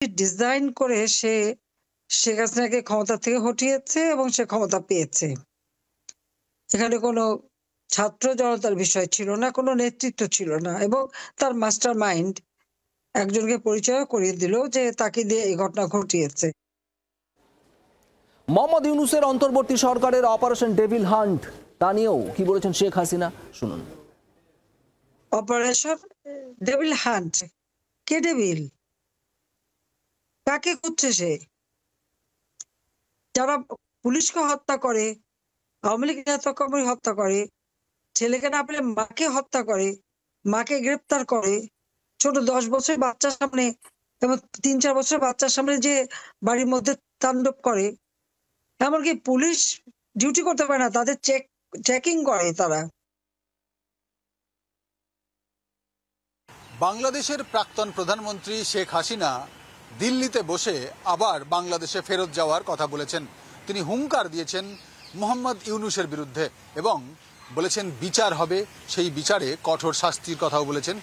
Design করে সে শেখ হাসিনাকে ক্ষমতা থেকে হটিয়েছে এবং সে ক্ষমতা পেয়েছে। এখানে কোনো ছাত্র জনতার বিষয় ছিল না, কোনো নেতৃত্ব ছিল না, এবং তার মাস্টার মাইন্ড একজনকে পরিচয় করিয়ে দিল যে তাকে দিয়ে এই ঘটনা ঘটিয়েছে। মোহাম্মদ ইউনূসের অন্তর্বর্তী সরকারের অপারেশন ডেভিল হান্ট তা নিয়েও কি বলেছেন শেখ হাসিনা, শুনুন। অপারেশন ডেভিল হান্ট, কে ডেভিল? কাকে খুঁজছে সে? যারা পুলিশকে হত্যা করে, আওয়ামী লীগ নেতাকর্মী হত্যা করে, ছেলেকে না পেলে মাকে হত্যা করে, মাকে গ্রেপ্তার করে, ছোট 10 বছরের বাচ্চার সামনে এবং 3-4 বছরের বাচ্চার সামনে যে বাড়ির মধ্যে তাণ্ডব করে, এমনকি পুলিশ ডিউটি করতে পারে না, তাদের চেকিং করে তারা। বাংলাদেশের প্রাক্তন প্রধানমন্ত্রী শেখ হাসিনা দিল্লিতে বসে আবার বাংলাদেশে ফেরত যাওয়ার কথা বলেছেন। তিনি হুঙ্কার দিয়েছেন মোহাম্মদ ইউনূসের বিরুদ্ধে এবং বলেছেন বিচার হবে, সেই বিচারে কঠোর শাস্তির কথাও বলেছেন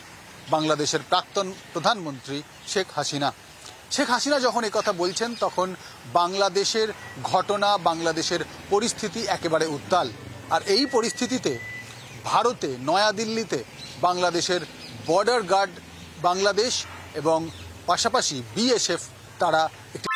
বাংলাদেশের প্রাক্তন প্রধানমন্ত্রী শেখ হাসিনা। শেখ হাসিনা যখন কথা বলছেন তখন বাংলাদেশের ঘটনা, বাংলাদেশের পরিস্থিতি একেবারে উত্তাল। আর এই পরিস্থিতিতে ভারতে নয়াদিল্লিতে বাংলাদেশের বর্ডার গার্ড বাংলাদেশ এবং পাশাপাশি বিএসএফ তারা একটি